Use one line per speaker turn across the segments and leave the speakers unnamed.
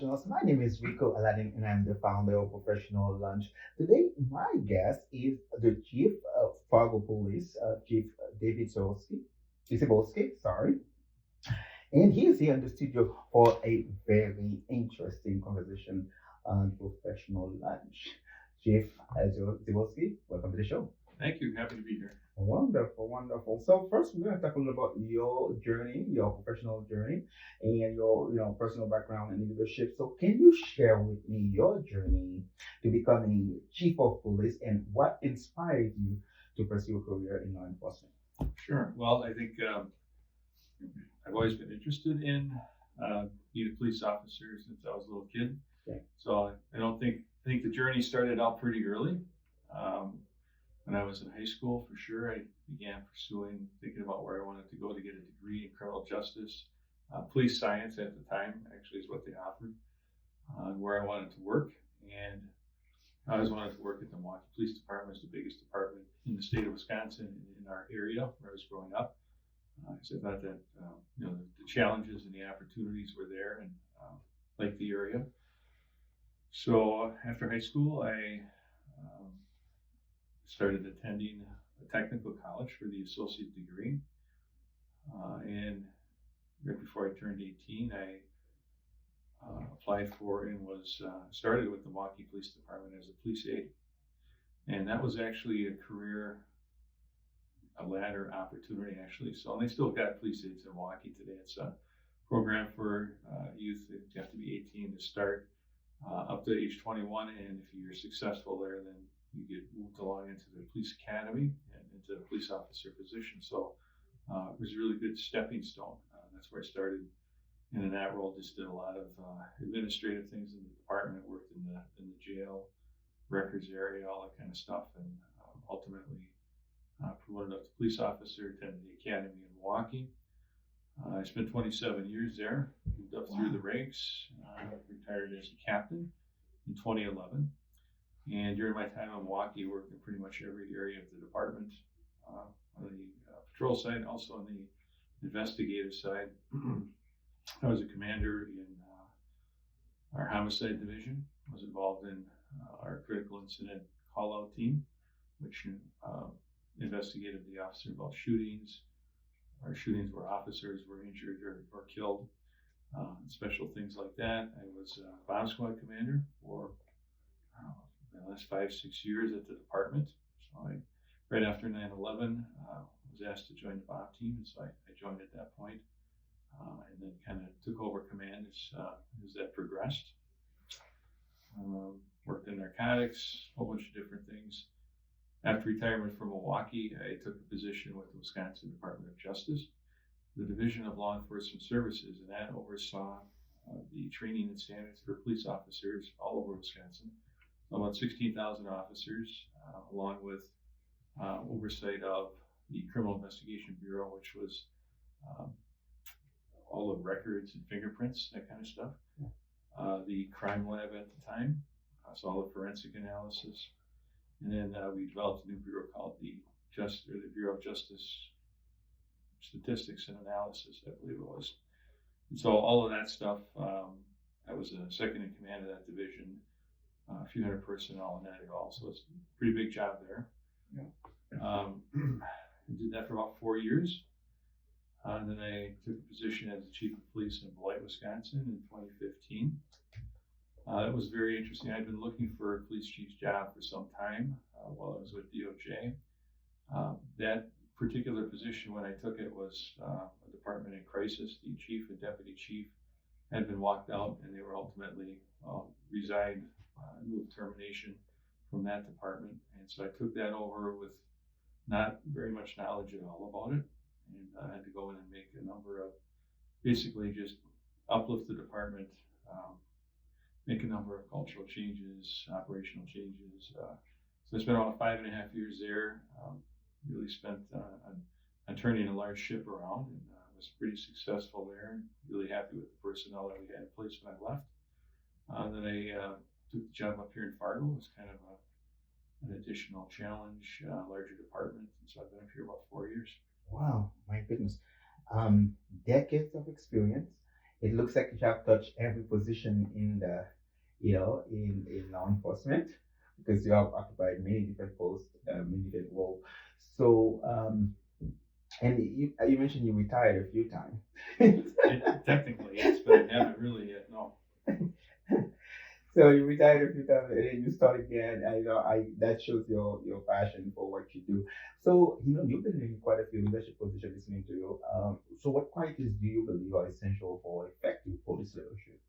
Professionals. My name is Rico Aladdin, and I'm the founder of Professional Lunch. Today, my guest is the Chief of Fargo Police, Chief David Zibolski, sorry. And he is here in the studio for a very interesting conversation on Professional Lunch. Chief Zibolski, welcome to the show.
Thank you. Happy to be here.
Wonderful, wonderful. So first, we're going to talk a little about your journey, your professional journey, and your personal background and leadership. So can you share with me your journey to becoming chief of police and what inspired you to pursue a career in law enforcement?
Sure. Well, I think I've always been interested in being a police officer since I was a little kid.
Okay.
So I think the journey started out pretty early. When I was in high school, for sure, I began thinking about where I wanted to go to get a degree in criminal justice. Police science at the time actually is what they offered, where I wanted to work. And I always wanted to work at the Milwaukee Police Department. It's the biggest department in the state of Wisconsin in our area where I was growing up. So I thought that the challenges and the opportunities were there and liked the area. So after high school, I started attending a technical college for the associate degree. And right before I turned 18, I applied for and was started with the Milwaukee Police Department as a police aide. And that was actually a ladder opportunity, actually. So they still got police aides in Milwaukee today. It's a program for youth. You have to be 18 to start up to age 21. And if you're successful there, then you get moved along into the police academy and into the police officer position. So it was a really good stepping stone. That's where I started. And in that role, just did a lot of administrative things in the department, worked in the jail, records area, all that kind of stuff, and ultimately promoted up to police officer, attended the academy in Milwaukee. I spent 27 years there, moved up through the ranks, retired as a captain in 2011. And during my time in Milwaukee, worked in pretty much every area of the department, on the patrol side, also on the investigative side. I was a commander in our homicide division. I was involved in our critical incident call-out team, which investigated the officer involved shootings. Our shootings where officers were injured or killed, special things like that. I was a bomb squad commander for the last 5-6 years at the department. So right after 9/11, was asked to join the bomb team, and so I joined at that point, and then kind of took over command as that progressed. Worked in narcotics, a whole bunch of different things. After retirement from Milwaukee, I took a position with the Wisconsin Department of Justice, the Division of Law Enforcement Services, and that oversaw the training and standards for police officers all over Wisconsin. About 16,000 officers, along with oversight of the Criminal Investigation Bureau, which was all the records and fingerprints, that kind of stuff. The crime lab at the time, so all the forensic analysis. And then we developed a new bureau called the Bureau of Justice Statistics and Analysis, I believe it was. And so all of that stuff, I was a second in command of that division. A few hundred personnel in that at all, so it's a pretty big job there. Yeah. I did that for about 4 years. And then I took a position as the chief of police in Beloit, Wisconsin in 2015. That was very interesting. I'd been looking for a police chief's job for some time while I was with DOJ. That particular position, when I took it, was a department in crisis. The chief and deputy chief had been walked out, and they were ultimately resigned. Moved termination from that department, and so I took that over with not very much knowledge at all about it, and I had to go in and make a number of, basically just uplift the department, make a number of cultural changes, operational changes. So I spent about 5.5 years there. Really spent on turning a large ship around, and was pretty successful there. Really happy with the personnel that we had in place when I left. Then I took the job up here in Fargo. It was kind of an additional challenge, larger department, and so I've been up here about 4 years.
Wow, my goodness. Decades of experience it looks like you have touched every position in the, in law enforcement because you have occupied many different posts, many different roles. So, and you mentioned you retired a few times.
Technically, yes, but I haven't really yet. No.
So you retired a few times and then you start again. I that shows your passion for what you do. So you've been in quite a few leadership positions listening to you. So what qualities do you believe are essential for effective police leadership?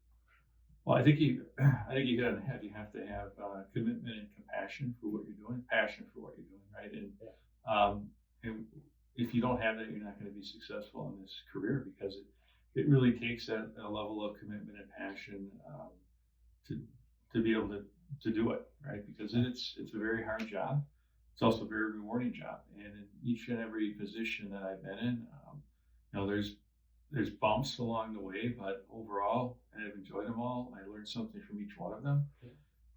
Well, I think you hit it on the head. You have to have commitment and compassion for what you're doing, passion for what you're doing, right? And if you don't have that, you're not going to be successful in this career because it really takes a level of commitment and passion to be able to do it, right? Because it's a very hard job. It's also a very rewarding job. And in each and every position that I've been in, there's bumps along the way, but overall, I've enjoyed them all. I learned something from each one of them.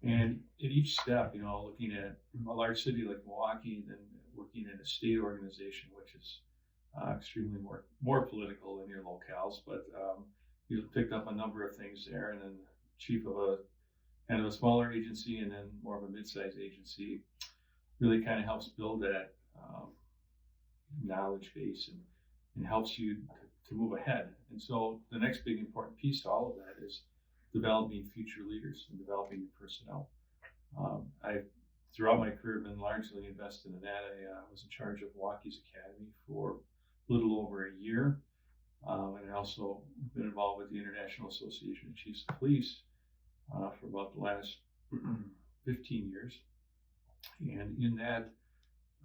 And at each step, looking at a large city like Milwaukee, and then working in a state organization, which is extremely more political than your locales, but you picked up a number of things there. And then chief of a kind of a smaller agency, and then more of a mid-sized agency, really kind of helps build that knowledge base and helps you to move ahead. And so the next big important piece to all of that is developing future leaders and developing your personnel. I've throughout my career been largely invested in that. I was in charge of Milwaukee's Academy for a little over a year, and I also been involved with the International Association of Chiefs of Police for about the last 15 years. And in that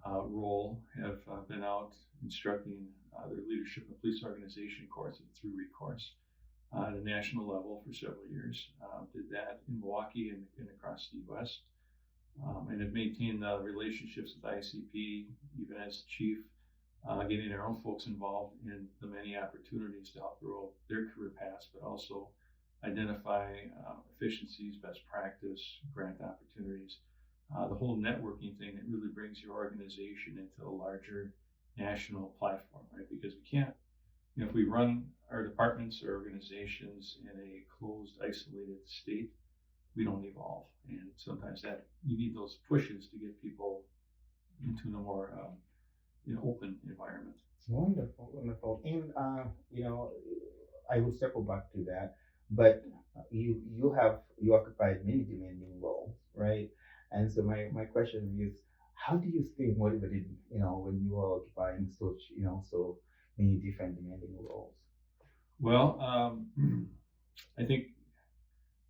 role have been out instructing their leadership and police organization course, a 3-week course at a national level for several years. Did that in Milwaukee and across the U.S. And have maintained the relationships with ICP, even as chief, getting their own folks involved in the many opportunities to help grow their career paths, but also identify efficiencies, best practice, grant opportunities, the whole networking thing that really brings your organization into a larger national platform, right? Because we can't, if we run our departments or organizations in a closed, isolated state, we don't evolve. And sometimes that you need those pushes to get people into a more open environment.
Wonderful, wonderful. And I will circle back to that, but you occupied many demanding roles, right? And so my question is, how do you stay motivated, when you are occupying such, so many different demanding roles?
Well, I think,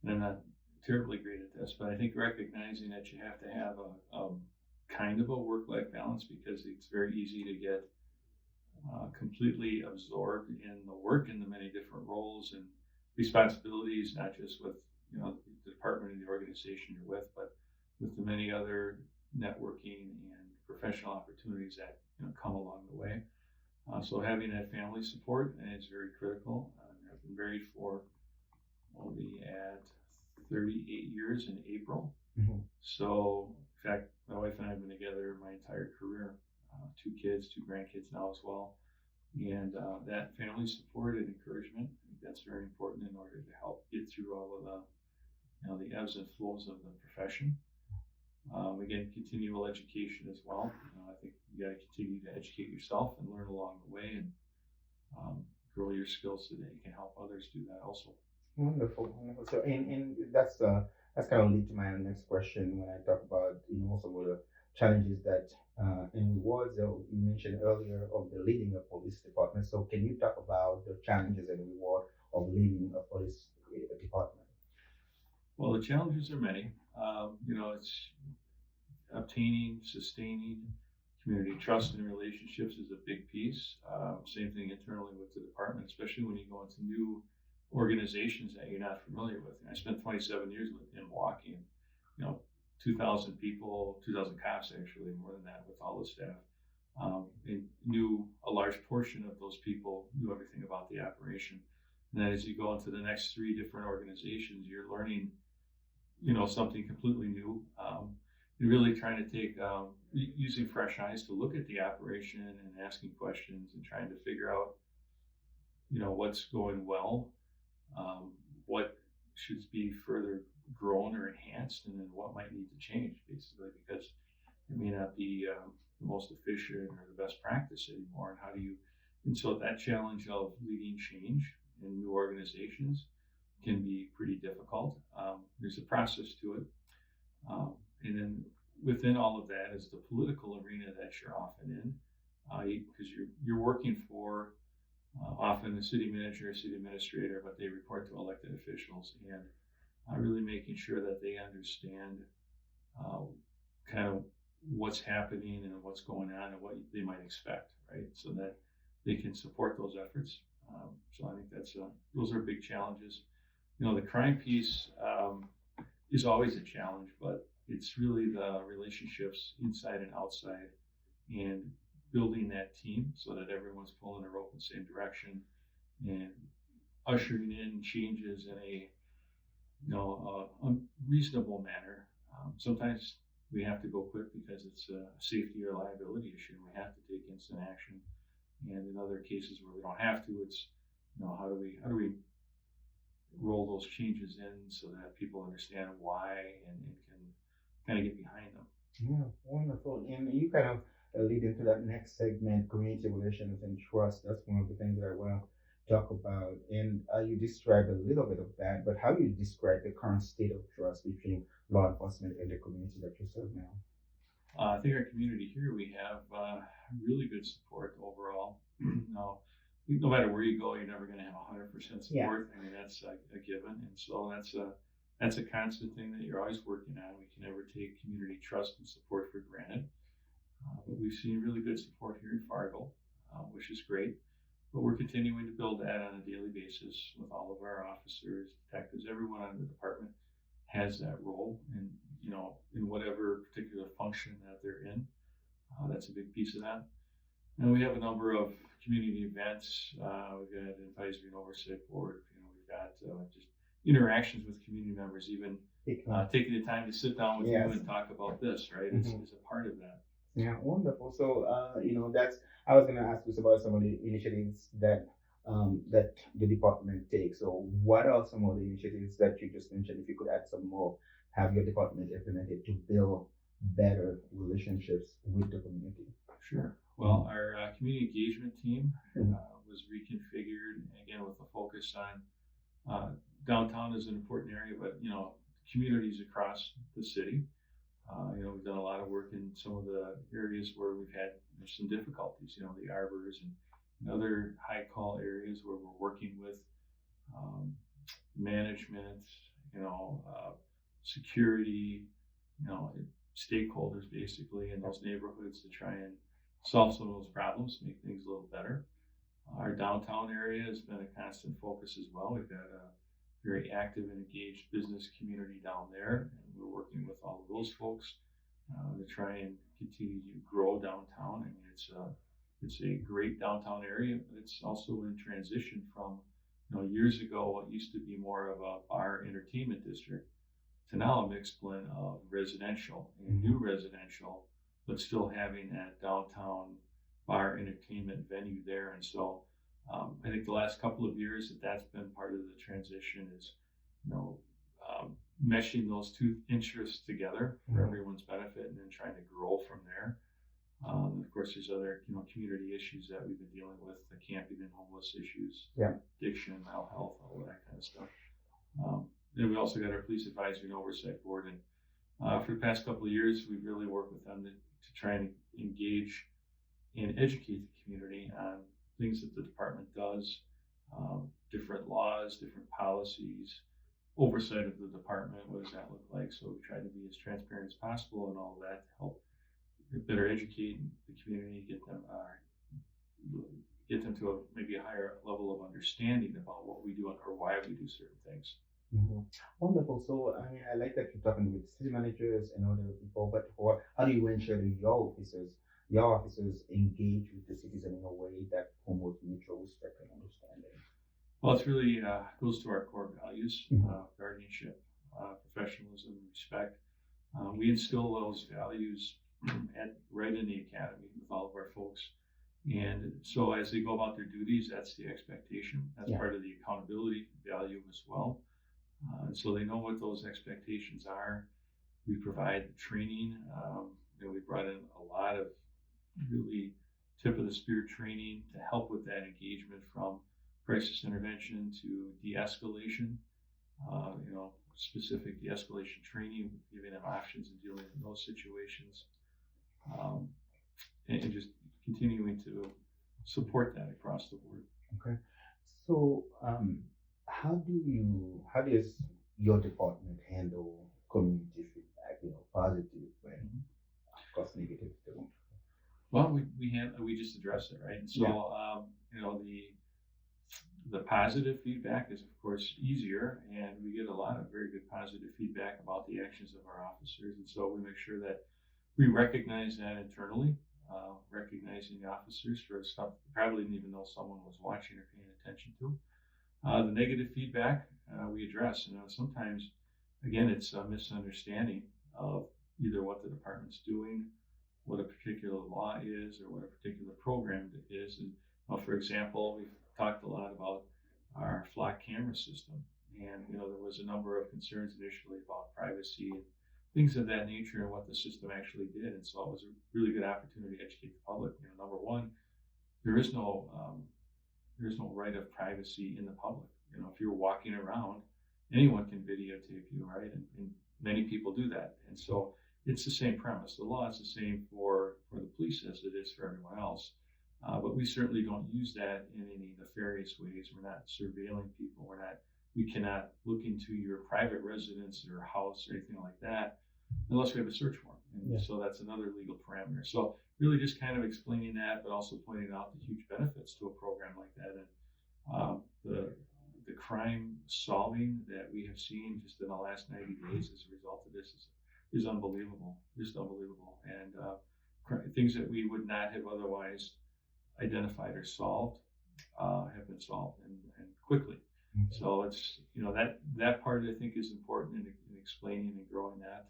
and I'm not terribly great at this, but I think recognizing that you have to have a kind of a work-life balance, because it's very easy to get completely absorbed in the work and the many different roles and responsibilities, not just with the department and the organization you're with, but with the many other networking and professional opportunities that come along the way. So having that family support is very critical. I've been married for, we'll be at 38 years in April.
Mm-hmm.
So in fact, my wife and I have been together my entire career, 2 kids, 2 grandkids now as well. And that family support and encouragement, I think that's very important in order to help get through all of the ebbs and flows of the profession. Again, continual education as well. I think you got to continue to educate yourself and learn along the way, and grow your skills so that you can help others do that also.
Wonderful, wonderful. So, and that's kind of lead to my next question when I talk about some of the challenges that and rewards that you mentioned earlier of the leading a police department. So, can you talk about the challenges and reward of leading a police department?
Well, the challenges are many. It's obtaining, sustaining community trust and relationships is a big piece. Same thing internally with the department, especially when you go into new organizations that you're not familiar with. And I spent 27 years in Milwaukee, and 2,000 people, 2,000 cops actually, more than that with all the staff. And knew a large portion of those people, knew everything about the operation. And then as you go into the next 3 different organizations, you're learning something completely new. You're really trying to take, using fresh eyes to look at the operation and asking questions and trying to figure out, what's going well what should be further grown or enhanced, and then what might need to change, basically, because it may not be the most efficient or the best practice anymore. And how do you, and so that challenge of leading change in new organizations can be pretty difficult. There's a process to it. And then within all of that is the political arena that you're often in, because you're working for often the city manager or city administrator, but they report to elected officials, and really making sure that they understand kind of what's happening and what's going on and what they might expect, right? So that they can support those efforts. So I think those are big challenges. The crime piece is always a challenge, but it's really the relationships inside and outside, and building that team so that everyone's pulling the rope in the same direction, and ushering in changes in a reasonable manner. Sometimes we have to go quick because it's a safety or liability issue, and we have to take instant action. And in other cases where we don't have to, it's how do we roll those changes in so that people understand why and can kind of get behind them.
Yeah, wonderful. And you kind of lead into that next segment, community relations and trust. That's one of the things that I want to talk about. And you described a little bit of that, but how do you describe the current state of trust between law enforcement and the community that you serve now?
I think our community here, we have really good support overall. No matter where you go, you're never going to have 100% support.
Yeah.
I mean, that's a given, and so that's a constant thing that you're always working on. We can never take community trust and support for granted, but we've seen really good support here in Fargo, which is great. But we're continuing to build that on a daily basis with all of our officers, detectives, everyone on the department has that role, and in whatever particular function that they're in, that's a big piece of that. And we have a number of community events. We've got an advisory and oversight board. We've got just interactions with community members, even taking the time to sit down with you and talk about this, right?
Mm-hmm.
Is a part of that.
Yeah, wonderful. So, that's, I was going to ask you about some of the initiatives that that the department takes. So, what are some of the initiatives that you just mentioned? If you could add some more, have your department implemented to build better relationships with the community?
Sure. Well, our community engagement team was reconfigured, again, with a focus on downtown is an important area, but communities across the city. We've done a lot of work in some of the areas where there's some difficulties, the arbors and other high call areas where we're working with management, security, stakeholders basically in those neighborhoods to try and solve some of those problems, make things a little better. Our downtown area has been a constant focus as well. We've got a very active and engaged business community down there, and we're working with all of those folks to try and continue to grow downtown. I mean, it's a great downtown area, but it's also in transition from years ago what used to be more of a bar entertainment district to now a mixed blend of residential and new residential, but still having that downtown bar entertainment venue there. And so I think the last couple of years that's been part of the transition is, meshing those two interests together for everyone's benefit and then trying to grow from there. Of course, there's other, community issues that we've been dealing with, the camping and homeless issues, addiction, mental health, all of that kind of stuff. Then we also got our police advisory and oversight board, and for the past couple of years, we've really worked with them to try and engage and educate the community on things that the department does, different laws, different policies, oversight of the department. What does that look like? So we try to be as transparent as possible and all of that to help better educate the community, get them to maybe a higher level of understanding about what we do or why we do certain things.
Wonderful. So, I mean, I like that you're talking with city managers and other people, but how do you ensure that your officers engage with the citizen in a way that promotes mutual respect and understanding?
Well, it's really goes to our core values, guardianship, professionalism, respect. We instill those values right in the academy with all of our folks. And so as they go about their duties, that's the expectation. That's
Yeah.
part of the accountability value as well. And so they know what those expectations are. We provide training. We brought in a lot of really tip of the spear training to help with that engagement, from crisis intervention to de-escalation. Specific de-escalation training, giving them options in dealing in those situations, and just continuing to support that across the board.
Okay. So, how does your department handle community feedback? Positive and of course negative too.
Well, we just addressed it, right? And so, the positive feedback is of course easier, and we get a lot of very good positive feedback about the actions of our officers. And so we make sure that we recognize that internally, recognizing the officers for stuff they probably didn't even know someone was watching or paying attention to. The negative feedback we address. Sometimes, again, it's a misunderstanding of either what the department's doing, what a particular law is, or what a particular program is. And for example, we've talked a lot about our flock camera system, and there was a number of concerns initially about privacy and things of that nature and what the system actually did. And so it was a really good opportunity to educate the public. Number one, there is no right of privacy in the public. If you're walking around, anyone can videotape you, right? And many people do that. And so it's the same premise. The law is the same for the police as it is for everyone else. But we certainly don't use that in any nefarious ways. We're not surveilling people. We cannot look into your private residence or house or anything like that unless we have a search warrant. And so that's another legal parameter. So really just kind of explaining that, but also pointing out the huge benefits to a program like that. And the crime solving that we have seen just in the last 90 days as a result of this is unbelievable, just unbelievable. And things that we would not have otherwise identified or solved have been solved and quickly. Mm-hmm. So it's that part I think is important in explaining and growing that.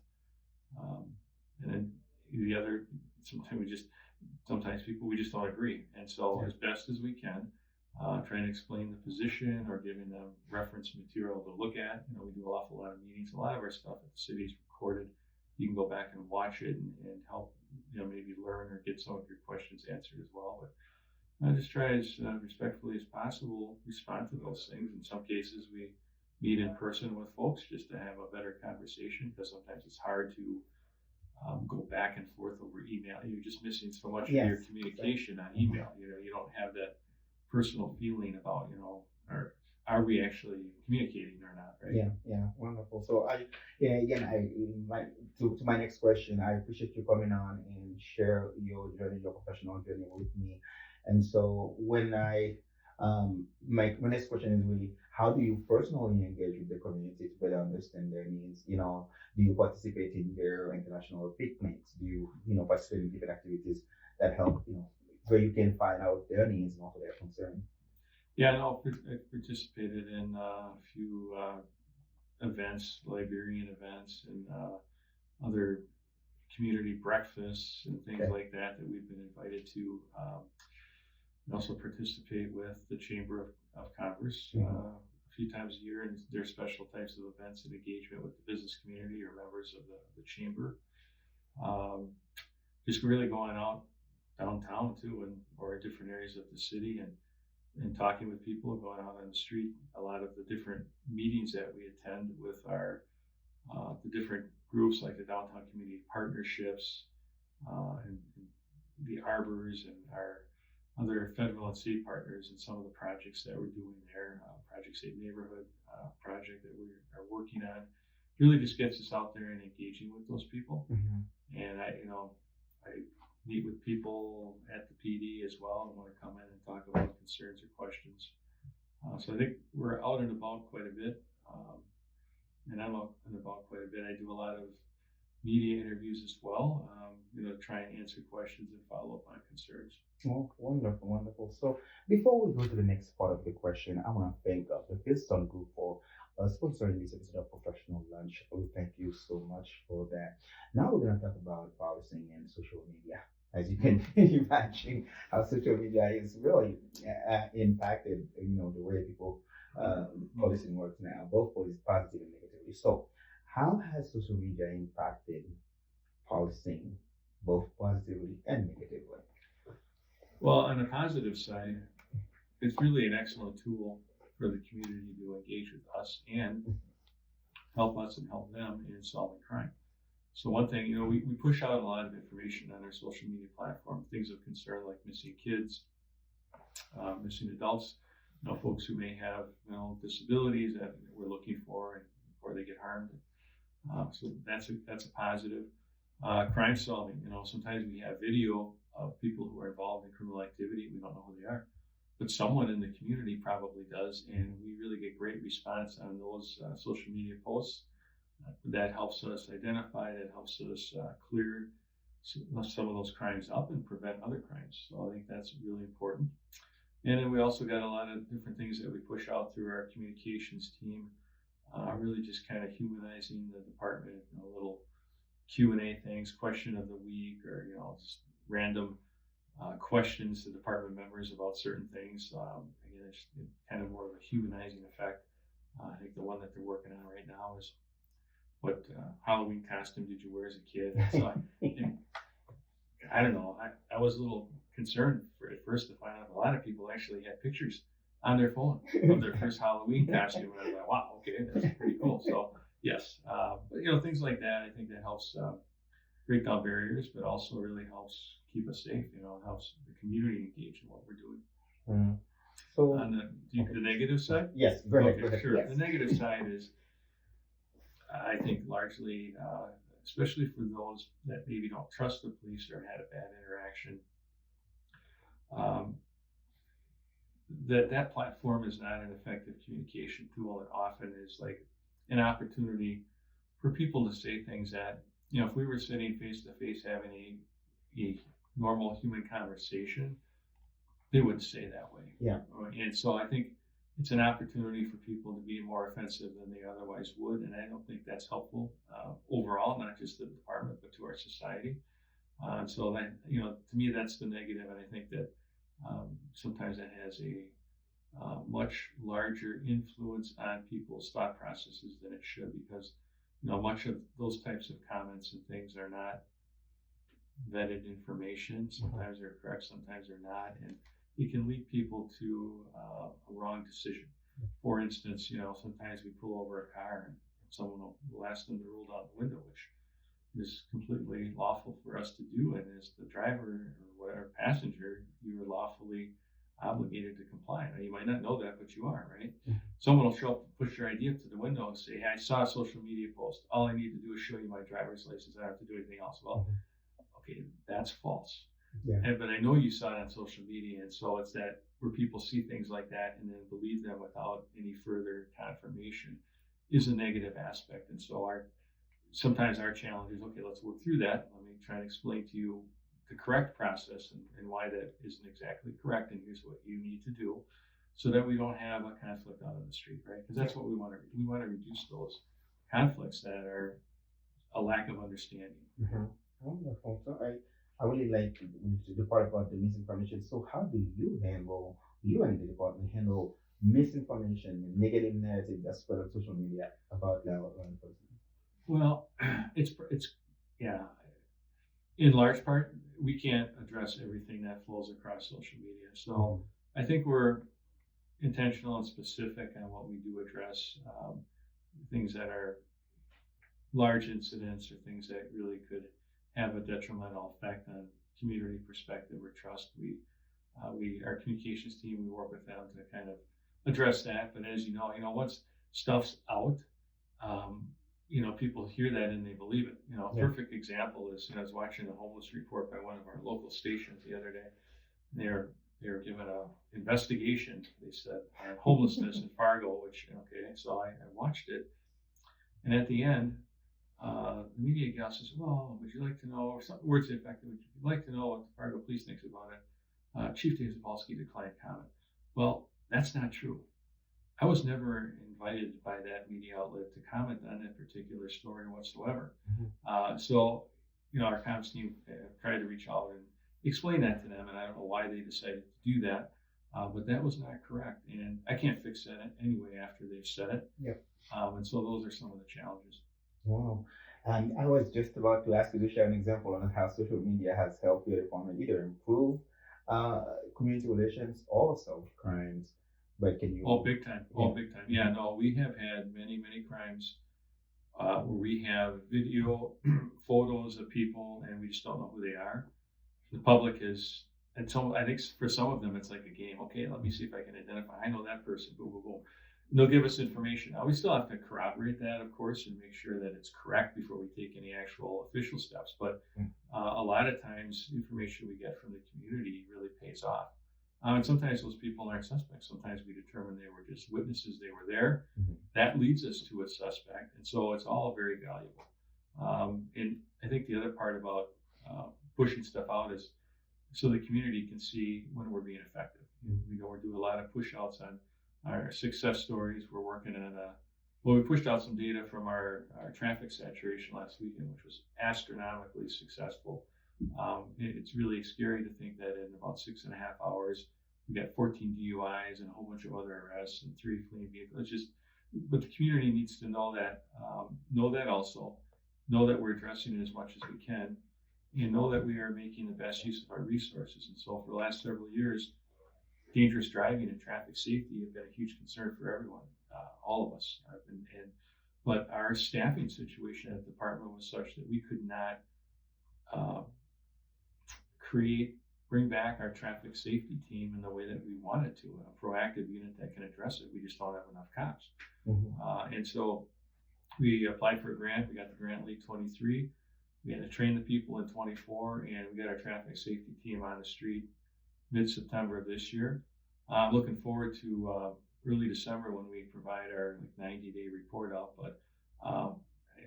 And then the other, sometimes people we just don't agree, and so as best as we can, trying to explain the position or giving them reference material to look at. We do an awful lot of meetings. A lot of our stuff at the city is recorded. You can go back and watch it and help maybe learn or get some of your questions answered as well. But I just try as respectfully as possible respond to those things. In some cases, we meet in person with folks just to have a better conversation, because sometimes it's hard to go back and forth over email. You're just missing so much of your communication on email. You don't have that personal feeling about are we actually communicating or not, right?
Yeah, wonderful. So to my next question, I appreciate you coming on and share your journey, your professional journey with me. And so my next question is really, how do you personally engage with the community to better understand their needs? Do you participate in their international picnics? Do you participate in different activities that help, so you can find out their needs and also their concerns?
Yeah, no, I participated in a few events, Liberian events, and other community breakfasts and things like that we've been invited to. We also participate with the Chamber of Commerce a few times a year in their special types of events and engagement with the business community or members of the Chamber. Just really going out downtown too, or in different areas of the city, and talking with people, going out on the street. A lot of the different meetings that we attend with our the different groups, like the downtown community partnerships and the arbors, and our other federal and state partners, and some of the projects that we're doing there. Project Safe Neighborhood project that we are working on really just gets us out there and engaging with those people. Mm-hmm. And I meet with people at the PD as well and want to come in and talk about concerns or questions. So I think we're out and about quite a bit, and I'm out and about quite a bit. I do a lot of media interviews as well, try and answer questions and follow up on concerns.
Oh, wonderful, wonderful. So before we go to the next part of the question, I want to thank the Fieldstone Group for sponsoring this episode of Professional Lunch. We thank you so much for that. Now we're going to talk about policing and social media. as you can imagine, how social media is really impacted, the way people policing works now, both police positive and negatively. So, how has social media impacted policing, both positively and negatively?
Well, on the positive side, it's really an excellent tool for the community to engage with us and help us and help them in solving crime. So one thing, we push out a lot of information on our social media platform, things of concern like missing kids, missing adults, folks who may have, disabilities that we're looking for before they get harmed. So that's a positive. Crime solving, sometimes we have video of people who are involved in criminal activity. We don't know who they are, but someone in the community probably does, and we really get great response on those social media posts. That helps us identify, that helps us clear some of those crimes up and prevent other crimes. So I think that's really important. And then we also got a lot of different things that we push out through our communications team, really just kind of humanizing the department, little Q&A things, question of the week, or just random questions to department members about certain things. Again, it's kind of more of a humanizing effect. I think the one that they're working on right now is what Halloween costume did you wear as a kid? And so I don't know. I was a little concerned at first to find out a lot of people actually had pictures on their phone of their first Halloween costume. And I was like, wow, okay, that's pretty cool. So yes, but things like that. I think that helps break down barriers, but also really helps keep us safe. It helps the community engage in what we're doing.
Mm. So
on the negative side,
yes, go ahead.
Okay, sure.
Yes.
The negative side is, I think, largely, especially for those that maybe don't trust the police or had a bad interaction, that platform is not an effective communication tool, and often is like an opportunity for people to say things that, if we were sitting face to face having a normal human conversation, they wouldn't say that way.
Yeah.
And so I think it's an opportunity for people to be more offensive than they otherwise would, and I don't think that's helpful overall, not just to the department, but to our society. So that, to me, that's the negative, and I think that sometimes that has a much larger influence on people's thought processes than it should, because much of those types of comments and things are not vetted information. Sometimes they're correct, sometimes they're not, and it can lead people to a wrong decision. For instance, sometimes we pull over a car and someone will ask them to roll down the window, which is completely lawful for us to do, and as the driver or whatever passenger, you are lawfully obligated to comply. Now, you might not know that, but you are, right? Someone will show up, push your ID up to the window and say, hey, I saw a social media post. All I need to do is show you my driver's license. I don't have to do anything else. Well, okay, that's false.
Yeah.
But I know you saw it on social media, and so it's that where people see things like that and then believe them without any further confirmation is a negative aspect. And so sometimes our challenge is, okay, let's work through that. Let me try and explain to you the correct process and why that isn't exactly correct, and here's what you need to do, so that we don't have a conflict out on the street, right? Because that's what we want to. We want to reduce those conflicts that are a lack of understanding.
Wonderful. So I really like the part about the misinformation. So how do you and the department handle misinformation and negative narrative that's spread on social media about law enforcement?
Well, it's yeah. In large part, we can't address everything that flows across social media. So I think we're intentional and specific on what we do address. Things that are large incidents or things that really could have a detrimental effect on community perspective or trust. Our communications team, we work with them to kind of address that. But as you know, once stuff's out, people hear that and they believe it. A perfect example is, I was watching a homeless report by one of our local stations the other day. They were given an investigation, they said, on homelessness in Fargo, which, so I watched it. And at the end, the media gal says, well, would you like to know, or some words to the effect, would you like to know what the Fargo police thinks about it? Chief David Zibolski declined comment. Well, that's not true. I was never invited by that media outlet to comment on that particular story whatsoever. So, our comms team tried to reach out and explained that to them, and I don't know why they decided to do that, but that was not correct, and I can't fix that anyway after they've said it.
Yep.
And so those are some of the challenges.
Wow. And I was just about to ask you to share an example on how social media has helped your department either improve uh, community relations or solve crimes. But can you?
Oh, big time. Oh,
Yeah.
big time. Yeah, no, we have had many crimes where we have video, photos of people, and we just don't know who they are. The public is, and so I think for some of them, it's like a game. Okay, let me see if I can identify. I know that person. Boom, boom, boom. And they'll give us information. Now we still have to corroborate that, of course, and make sure that it's correct before we take any actual official steps. But a lot of times, the information we get from the community really pays off. And sometimes those people aren't suspects. Sometimes we determine they were just witnesses. They were there.
Mhm.
That leads us to a suspect, and so it's all very valuable. And I think the other part about pushing stuff out is so the community can see when we're being effective. We're doing a lot of push outs on our success stories. We're working on we pushed out some data from our traffic saturation last weekend, which was astronomically successful. It's really scary to think that in about 6.5 hours, we got 14 DUIs and a whole bunch of other arrests and 3 fleeing vehicles. It's just, but the community needs to know that also, know that we're addressing it as much as we can, and know that we are making the best use of our resources. And so for the last several years, dangerous driving and traffic safety have been a huge concern for everyone, all of us. But our staffing situation at the department was such that we could not bring back our traffic safety team in the way that we wanted to, a proactive unit that can address it. We just don't have enough cops.
Mhm.
And so we applied for a grant. We got the grant late 23. We had to train the people in 24, and we got our traffic safety team on the street mid-September of this year. I'm looking forward to early December when we provide our 90-day report out. But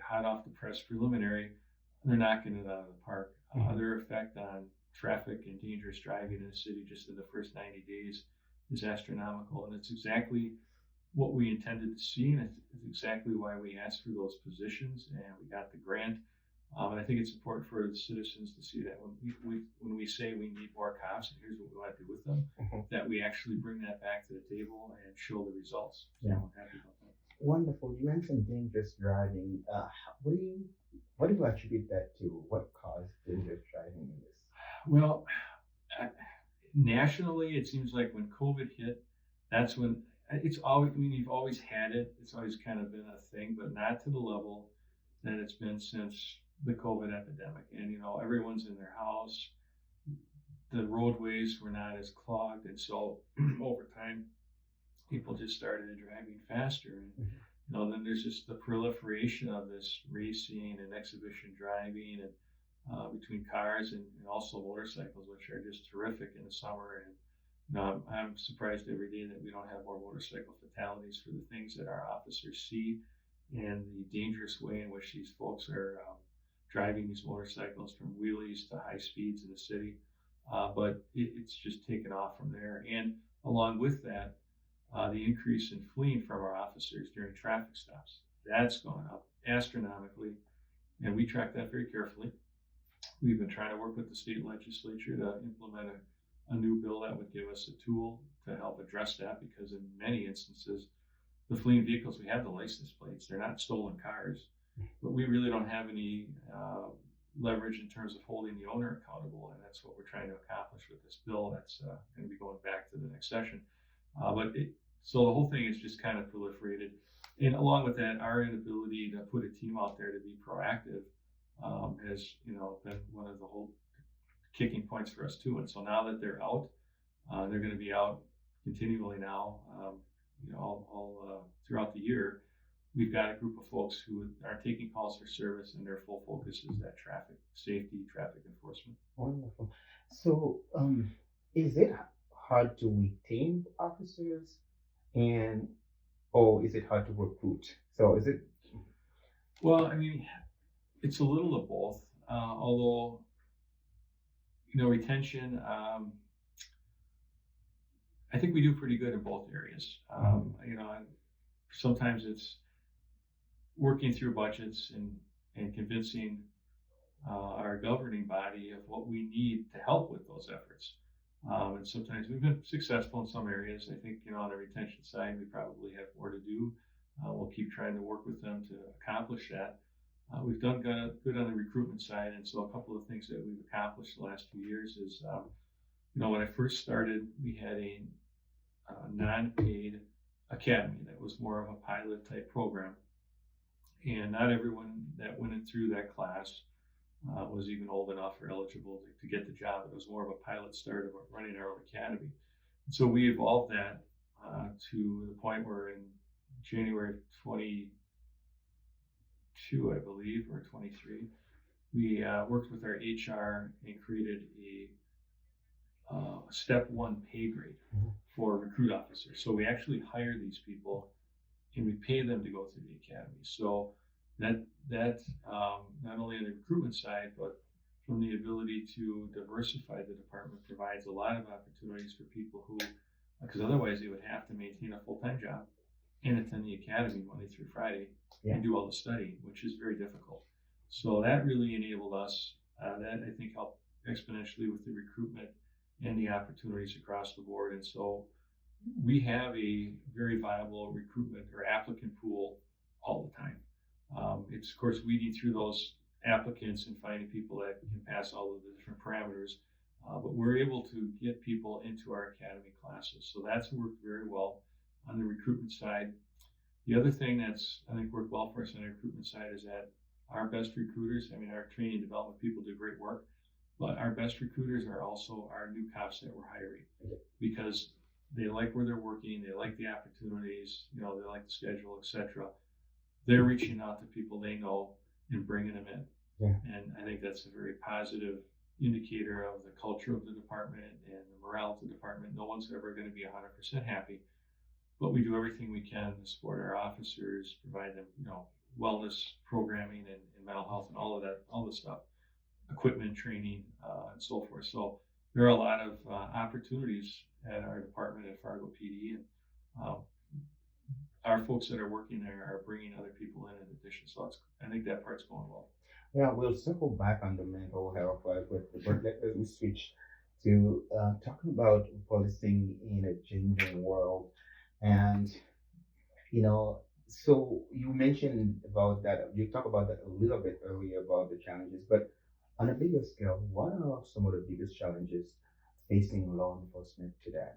hot off the press preliminary, they're knocking it out of the park. Their effect on traffic and dangerous driving in the city just in the first 90 days is astronomical, and it's exactly what we intended to see, and it's exactly why we asked for those positions and we got the grant. And I think it's important for the citizens to see that when we say we need more cops and here's what we want to do with them, that we actually bring that back to the table and show the results. So
Yeah.
I'm happy about that.
Wonderful. You mentioned dangerous driving. What do you attribute that to? What caused dangerous driving in this?
Well, nationally, it seems like when COVID hit, that's when it's always, I mean, you've always had it. It's always kind of been a thing, but not to the level that it's been since the COVID epidemic. And, everyone's in their house. The roadways were not as clogged. And so over time, people just started driving faster. And, then there's just the proliferation of this racing and exhibition driving and between cars and also motorcycles, which are just terrific in the summer. And I'm surprised every day that we don't have more motorcycle fatalities for the things that our officers see and the dangerous way in which these folks are driving these motorcycles from wheelies to high speeds in the city. But it's just taken off from there. And along with that, the increase in fleeing from our officers during traffic stops, that's gone up astronomically. And we track that very carefully. We've been trying to work with the state legislature to implement a new bill that would give us a tool to help address that, because in many instances, the fleeing vehicles, we have the license plates, they're not stolen cars, but we really don't have any leverage in terms of holding the owner accountable, and that's what we're trying to accomplish with this bill that's going to be going back to the next session. So the whole thing is just kind of proliferated. And along with that, our inability to put a team out there to be proactive has been one of the whole kicking points for us too. And so now that they're out, they're going to be out continually now, all throughout the year. We've got a group of folks who are taking calls for service, and their full focus is that traffic safety, traffic enforcement.
Wonderful. So, is it hard to retain officers, or is it hard to recruit? So, is it?
Well, I mean, it's a little of both. Although, retention, I think we do pretty good in both areas. Sometimes it's working through budgets and convincing our governing body of what we need to help with those efforts. And sometimes we've been successful in some areas. I think, on the retention side, we probably have more to do. We'll keep trying to work with them to accomplish that. We've done good on the recruitment side, and so a couple of things that we've accomplished the last few years is, when I first started, we had a non-paid academy that was more of a pilot type program, and not everyone that went in through that class was even old enough or eligible to get the job. It was more of a pilot start of running our own academy. And so we evolved that to the point where in January 22, I believe, or 23, we worked with our HR and created a step 1 pay grade for recruit officers. So we actually hire these people and we pay them to go through the academy. So that not only on the recruitment side, but from the ability to diversify the department, provides a lot of opportunities for people who, because otherwise they would have to maintain a full-time job and attend the academy Monday through Friday and do all the studying, which is very difficult. So that really enabled us. That I think helped exponentially with the recruitment and the opportunities across the board. And so we have a very viable recruitment or applicant pool all the time. It's of course weeding through those applicants and finding people that can pass all of the different parameters, but we're able to get people into our academy classes. So that's worked very well on the recruitment side. The other thing that's I think worked well for us on the recruitment side is that our best recruiters, our training and development people do great work, but our best recruiters are also our new cops that we're hiring, because they like where they're working, they like the opportunities, they like the schedule, etc. They're reaching out to people they know and bringing them in.
Yeah.
And I think that's a very positive indicator of the culture of the department and the morale of the department. No one's ever going to be 100% happy, but we do everything we can to support our officers, provide them, wellness programming and mental health and all of that, all the stuff, equipment training, and so forth. So there are a lot of opportunities at our department at Fargo PD, and our folks that are working there are bringing other people in addition. So I think that part's going well.
Yeah, we'll circle back on the mental health with the but let us switch to talking about policing in a changing world. And so you mentioned about that, you talked about that a little bit earlier about the challenges, but on a bigger scale, what are some of the biggest challenges facing law enforcement today?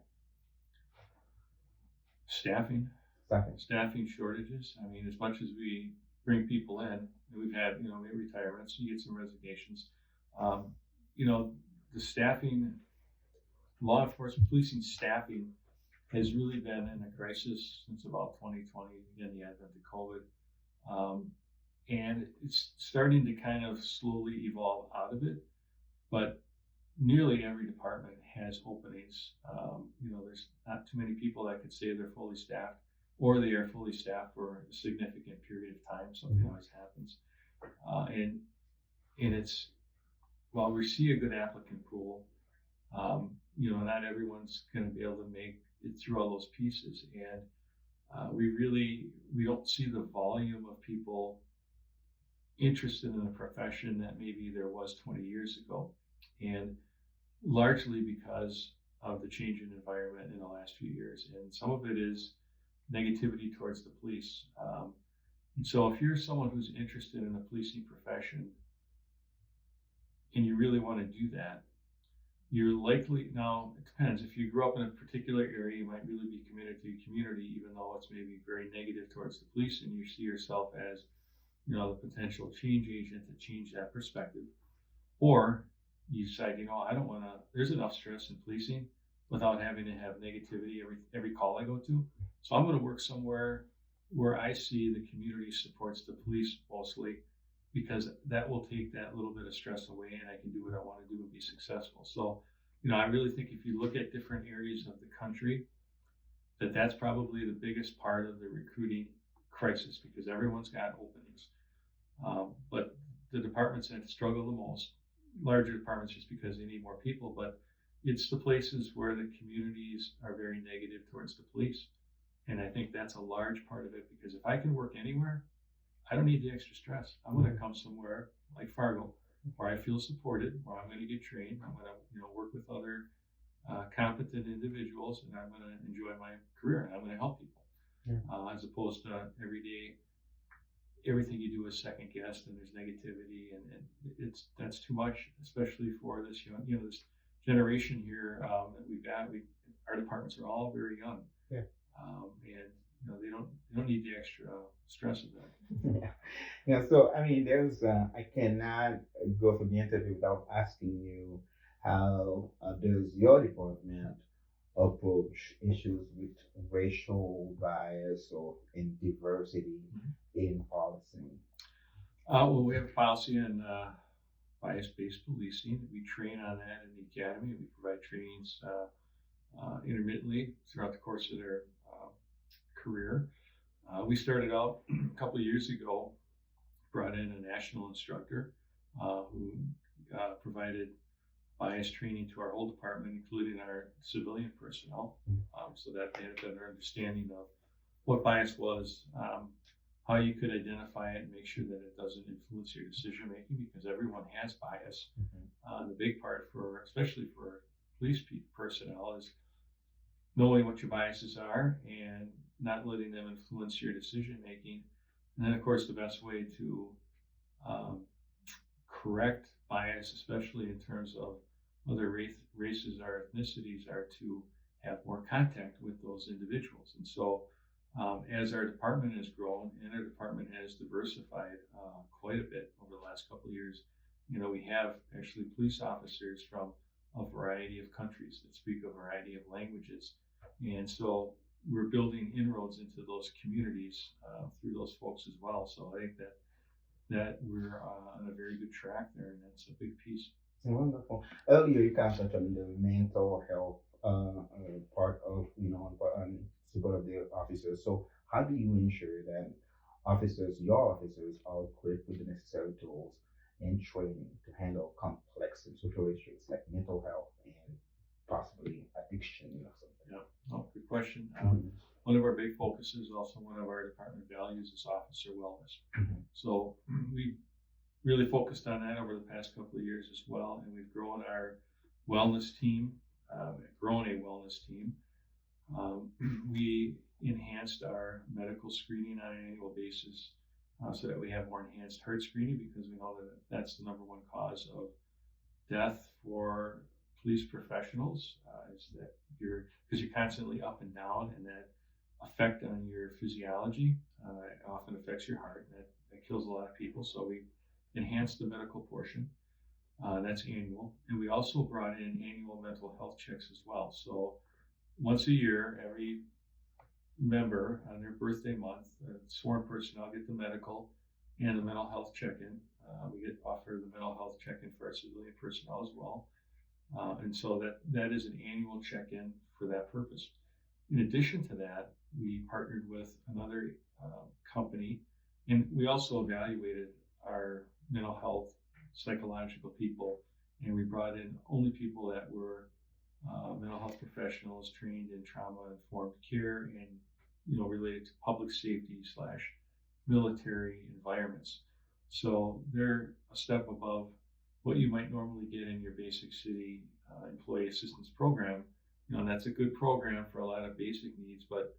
Staffing shortages. As much as we bring people in, and we've had, we have retirements, you get some resignations. The staffing, law enforcement, policing staffing has really been in a crisis since about 2020, again, the advent of COVID. And it's starting to kind of slowly evolve out of it, but nearly every department has openings. There's not too many people that could say they're fully staffed, or they are fully staffed for a significant period of time. Something always happens. And it's, while we see a good applicant pool, not everyone's going to be able to make it through all those pieces. And we don't see the volume of people interested in the profession that maybe there was 20 years ago. And largely because of the change in environment in the last few years. And some of it is negativity towards the police. And so if you're someone who's interested in the policing profession and you really want to do that, you're likely, now it depends, if you grew up in a particular area, you might really be committed to your community, even though it's maybe very negative towards the police, and you see yourself as, the potential change agent to change that perspective. Or you decide, I don't want to, there's enough stress in policing without having to have negativity every call I go to. So I'm going to work somewhere where I see the community supports the police mostly, because that will take that little bit of stress away and I can do what I want to do and be successful. So, I really think if you look at different areas of the country, that's probably the biggest part of the recruiting crisis, because everyone's got openings. But the departments that struggle the most, larger departments, just because they need more people, but it's the places where the communities are very negative towards the police. And I think that's a large part of it, because if I can work anywhere, I don't need the extra stress. I'm going to come somewhere like Fargo where I feel supported, where I'm going to get trained. I'm going to work with other competent individuals, and I'm going to enjoy my career, and I'm going to help people.
Yeah.
As opposed to every day, everything you do is second guessed, and there's negativity, and that's too much, especially for this this generation here that we've got. Our departments are all very young,
Yeah.
And they don't need the extra stress of that.
Yeah. Yeah. So I mean, there's I cannot go through the interview without asking you how does your department approach issues with racial bias or in diversity in policing?
Well, we have a policy on bias-based policing. We train on that in the academy. We provide trainings intermittently throughout the course of their career. We started out a couple of years ago, brought in a national instructor who provided bias training to our whole department, including our civilian personnel, so that they had a better understanding of what bias was, how you could identify it and make sure that it doesn't influence your decision making, because everyone has bias. The big part especially for police personnel, is knowing what your biases are and not letting them influence your decision making. And then, of course, the best way to correct bias, especially in terms of other races or ethnicities, are to have more contact with those individuals. And so, as our department has grown and our department has diversified quite a bit over the last couple of years, we have actually police officers from a variety of countries that speak a variety of languages. And so we're building inroads into those communities through those folks as well. So I think that we're on a very good track there, and that's a big piece.
Wonderful. Earlier, you kind of touched on the mental health part of support of the officers. So, how do you ensure that your officers, are equipped with the necessary tools and training to handle complex social issues like mental health and possibly addiction or something?
Yeah, good question. One of our big focuses, also one of our department values, is officer wellness. So we really focused on that over the past couple of years as well, and we've grown our wellness team, we enhanced our medical screening on an annual basis so that we have more enhanced heart screening, because we know that that's the number one cause of death for police professionals, is that because you're constantly up and down, and that effect on your physiology often affects your heart, and that kills a lot of people. So we enhanced the medical portion. That's annual. And we also brought in annual mental health checks as well. So once a year, every member on their birthday month, sworn personnel get the medical and the mental health check-in. We get offered the mental health check-in for our civilian personnel as well. And so that is an annual check-in for that purpose. In addition to that, we partnered with another company, and we also evaluated our mental health, psychological people, and we brought in only people that were mental health professionals trained in trauma-informed care and related to public safety / military environments. So they're a step above what you might normally get in your basic city employee assistance program. And that's a good program for a lot of basic needs, but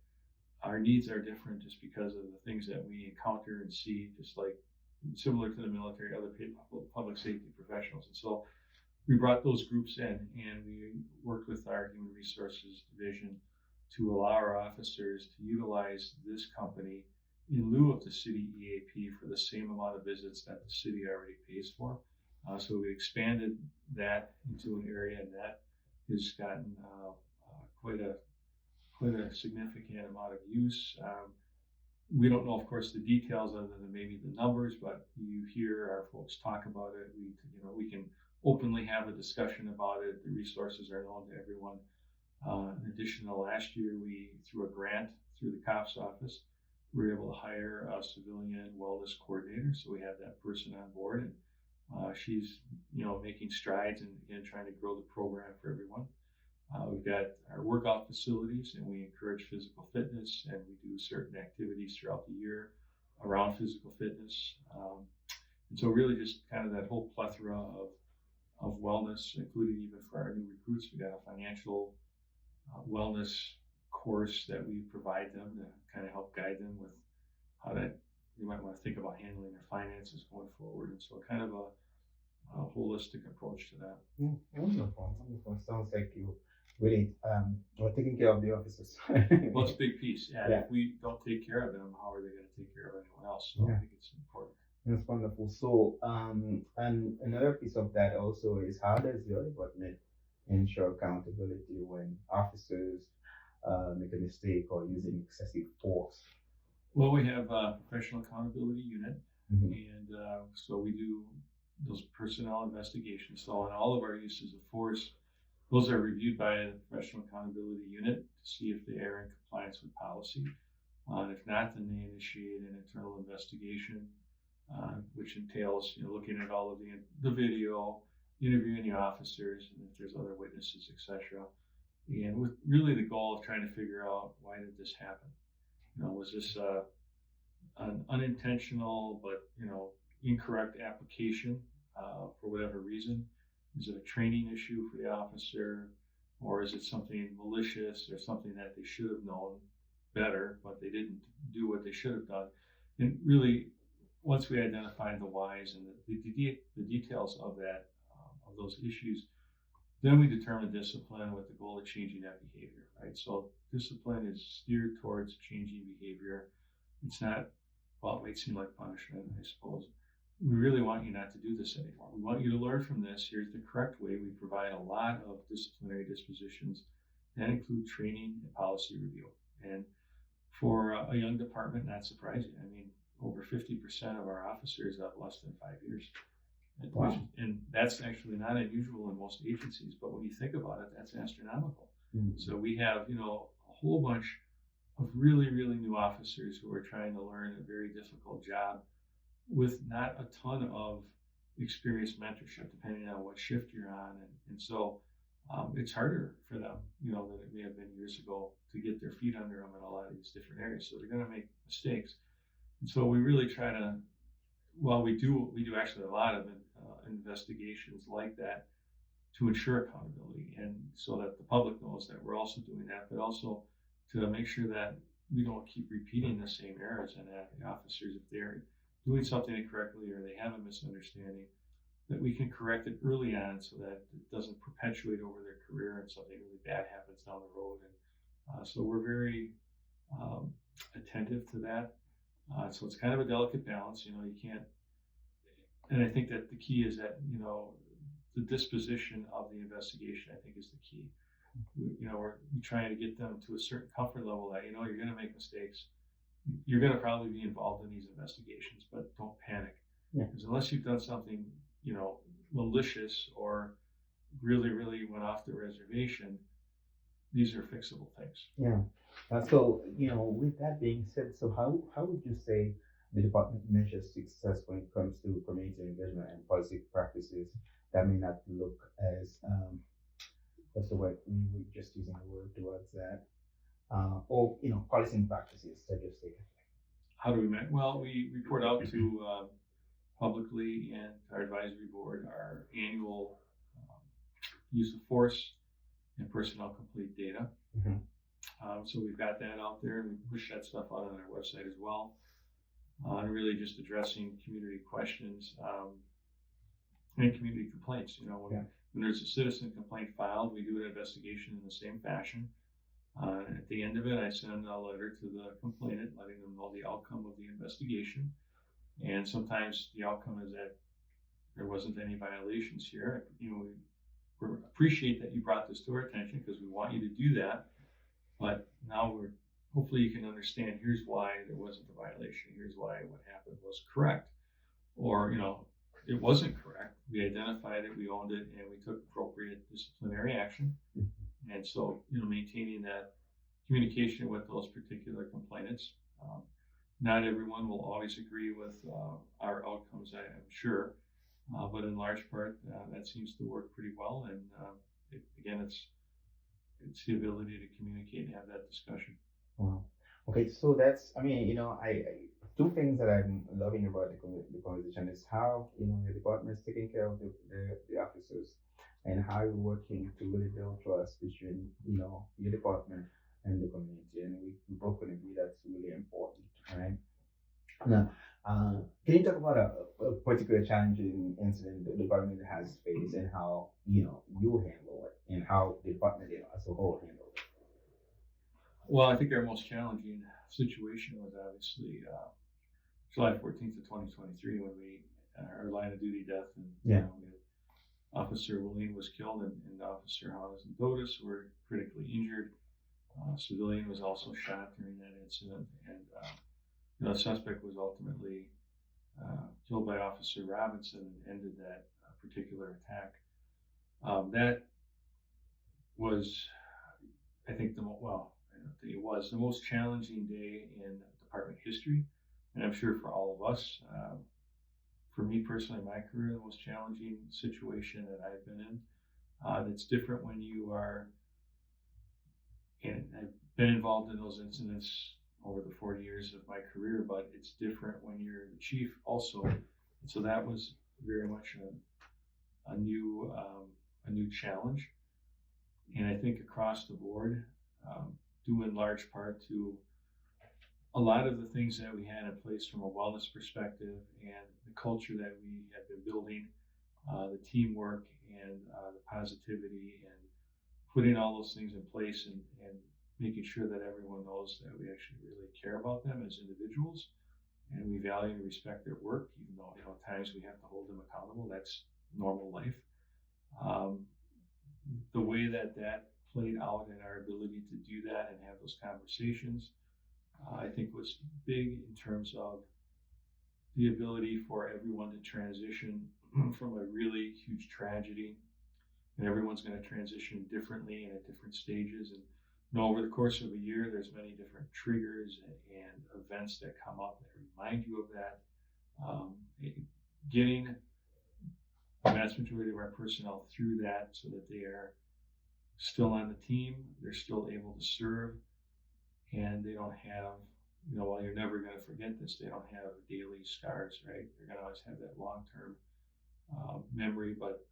our needs are different just because of the things that we encounter and see, just like similar to the military, other public safety professionals. And so we brought those groups in, and we worked with our human resources division to allow our officers to utilize this company in lieu of the city EAP for the same amount of visits that the city already pays for. So we expanded that into an area, and that has gotten quite a significant amount of use. We don't know, of course, the details other than maybe the numbers, but you hear our folks talk about it. We can openly have a discussion about it. The resources are known to everyone. In addition to last year, through a grant through the COPS office, we were able to hire a civilian wellness coordinator. So we have that person on board, and she's making strides and again trying to grow the program for everyone. We've got our workout facilities, and we encourage physical fitness, and we do certain activities throughout the year around physical fitness. And so really just kind of that whole plethora of wellness, including even for our new recruits, we got a financial wellness course that we provide them to kind of help guide them with how to, you might want to think about handling their finances going forward. And so kind of a holistic approach to that.
Wonderful, wonderful. Sounds like you really are taking care of the officers.
Well, it's a big piece. And
Yeah.
if we don't take care of them, how are they going to take care of anyone else? So I
Yeah.
think it's important.
That's wonderful. So, and another piece of that also is how does your department ensure accountability when officers make a mistake or using excessive force?
Well, we have a professional accountability unit,
Mhm.
and so we do those personnel investigations. So on all of our uses of force, those are reviewed by the professional accountability unit to see if they are in compliance with policy. And if not, then they initiate an internal investigation, which entails looking at all of the video, interviewing the officers, and if there's other witnesses, etc. And with really the goal of trying to figure out why did this happen. Was this an unintentional but incorrect application for whatever reason? Is it a training issue for the officer, or is it something malicious or something that they should have known better, but they didn't do what they should have done? And really, once we identify the whys and the details of that of those issues, then we determine discipline with the goal of changing that behavior, right? So discipline is steered towards changing behavior. It's not, well, it might seem like punishment, I suppose. We really want you not to do this anymore. We want you to learn from this. Here's the correct way. We provide a lot of disciplinary dispositions that include training and policy review. And for a young department, not surprising. I mean, over 50% of our officers have less than 5 years.
Wow.
And that's actually not unusual in most agencies, but when you think about it, that's astronomical.
Mhm.
So we have, a whole bunch of really, really new officers who are trying to learn a very difficult job with not a ton of experienced mentorship, depending on what shift you're on. And so it's harder for them, than it may have been years ago to get their feet under them in a lot of these different areas. So they're going to make mistakes. And so we really try to, well, we do actually a lot of investigations like that to ensure accountability, and so that the public knows that we're also doing that, but also to make sure that we don't keep repeating the same errors, and that the officers, if they're doing something incorrectly or they have a misunderstanding, that we can correct it early on so that it doesn't perpetuate over their career and something really bad happens down the road. And so we're very attentive to that. So it's kind of a delicate balance, you can't, and I think that the key is that, the disposition of the investigation, I think, is the key. We're trying to get them to a certain comfort level that, you're going to make mistakes. You're going to probably be involved in these investigations, but don't panic.
Yeah.
Because unless you've done something, malicious or really, really went off the reservation, these are fixable things.
Yeah. So, with that being said, so how would you say the department measures success when it comes to community engagement and policy practices that may not look as, what's the word? We were just using the word towards that. Or, policy and practices, so just say.
How do we measure? Well, we report out to publicly and to our advisory board our annual use of force and personnel complete data.
Mhm.
So we've got that out there, and we push that stuff out on our website as well. And really just addressing community questions and community complaints. When there's a citizen complaint filed, we do an investigation in the same fashion. At the end of it, I send a letter to the complainant letting them know the outcome of the investigation. And sometimes the outcome is that there wasn't any violations here. We appreciate that you brought this to our attention because we want you to do that. But now hopefully you can understand, here's why there wasn't a violation. Here's why what happened was correct. Or, it wasn't correct. We identified it, we owned it, and we took appropriate disciplinary action. And so, maintaining that communication with those particular complainants. Not everyone will always agree with our outcomes, I'm sure, but in large part, that seems to work pretty well. And again, it's the ability to communicate and have that discussion.
Wow. Okay, so that's, I two things that I'm loving about the conversation is how the department is taking care of the officers, and how you're working to really build trust between your department and the community, and we both can agree that's really important, right? Now, can you talk about a particular challenging incident the department has faced, and how you handle it, and how the department as a whole handle it?
Well, I think our most challenging situation was obviously July 14th of 2023 when we our line of duty death, and
Yeah.
Officer William was killed, and Officer Hawes and Dotis were critically injured. Civilian was also shot during that incident, and the suspect was ultimately killed by Officer Robinson and ended that particular attack. That was, I think, I don't think it was the most challenging day in department history, and I'm sure for all of us. For me personally, my career, the most challenging situation that I've been in. It's different when you are, and I've been involved in those incidents over the 40 years of my career, but it's different when you're the chief also. And so that was very much a new challenge, and I think across the board, due in large part to a lot of the things that we had in place from a wellness perspective and the culture that we had been building, the teamwork and the positivity, and putting all those things in place, and making sure that everyone knows that we actually really care about them as individuals, and we value and respect their work, even though at times we have to hold them accountable. That's normal life. The way that played out in our ability to do that and have those conversations, I think was big in terms of the ability for everyone to transition from a really huge tragedy, and everyone's going to transition differently and at different stages. And over the course of a year, there's many different triggers and events that come up that remind you of that. Getting the vast majority of our personnel through that so that they are still on the team, they're still able to serve, and they don't have, while you're never going to forget this, they don't have daily scars, right? They're going to always have that long-term memory, but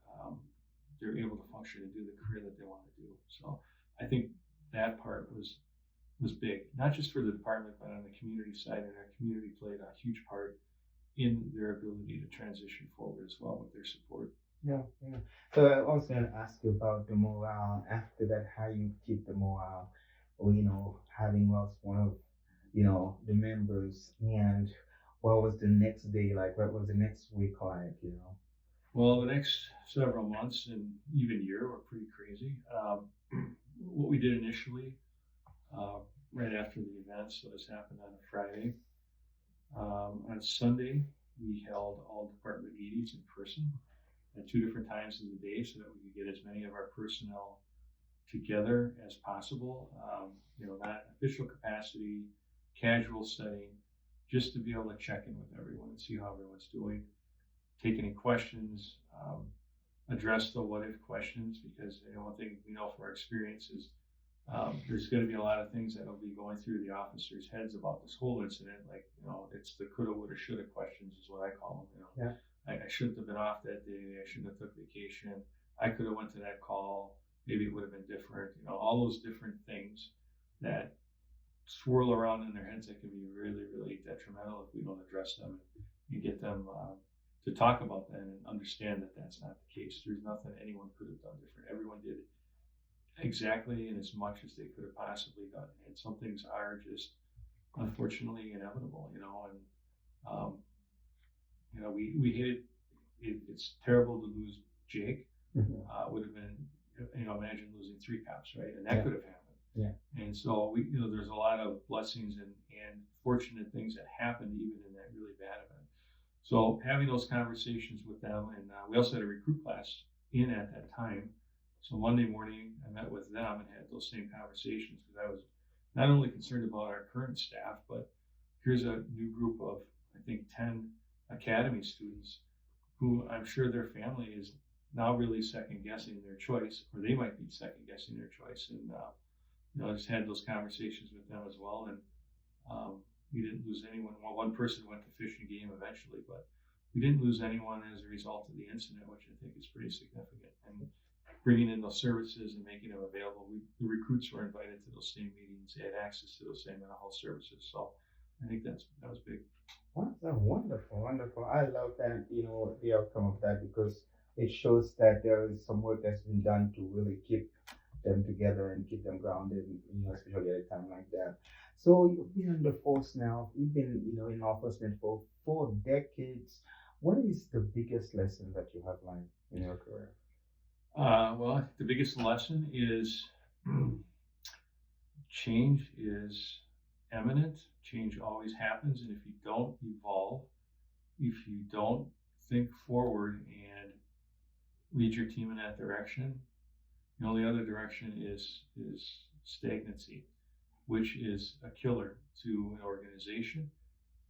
they're able to function and do the career that they want to do. So I think that part was big, not just for the department, but on the community side, and our community played a huge part in their ability to transition forward as well with their support.
Yeah. So I was going to ask you about the morale after that, how you keep the morale, or having lost one of the members, and what was the next day like? What was the next week like?
Well, the next several months and even year were pretty crazy. What we did initially, right after the event, so this happened on a Friday. On Sunday, we held all department meetings in person at 2 different times of the day so that we could get as many of our personnel together as possible. Not official capacity, casual setting, just to be able to check in with everyone and see how everyone's doing, take any questions, address the what if questions, because one thing we know from our experience is there's going to be a lot of things that will be going through the officers' heads about this whole incident. Like, it's the coulda, woulda, shoulda questions is what I call them.
Yeah.
I shouldn't have been off that day. I shouldn't have took vacation. I could have went to that call. Maybe it would have been different. All those different things that swirl around in their heads that can be really, really detrimental if we don't address them and get them to talk about that and understand that that's not the case. There's nothing anyone could have done different. Everyone did exactly and as much as they could have possibly done. And some things are just unfortunately inevitable, and we hit it. It's terrible to lose Jake.
Mm-hmm.
Would have been, imagine losing 3 cops, right? And that could have happened.
Yeah.
And so there's a lot of blessings and fortunate things that happened even in that really bad event. So having those conversations with them, and we also had a recruit class in at that time. So Monday morning, I met with them and had those same conversations, because I was not only concerned about our current staff, but here's a new group of, I think, 10 academy students who I'm sure their family is now really second guessing their choice, or they might be second guessing their choice. And I just had those conversations with them as well, and we didn't lose anyone. Well, one person went to fish and game eventually, but we didn't lose anyone as a result of the incident, which I think is pretty significant. And bringing in those services and making them available, the recruits were invited to those same meetings. They had access to those same mental health services. So I think that was big.
Wow, that's wonderful, wonderful. I love that, the outcome of that because it shows that there is some work that's been done to really keep them together and keep them grounded, especially at a time like that. So you've been in the force now. You've been, in law enforcement for 4 decades. What is the biggest lesson that you have learned in your career?
Well, the biggest lesson is change is imminent. Change always happens, and if you don't evolve, if you don't think forward and lead your team in that direction, the only other direction is stagnancy, which is a killer to an organization.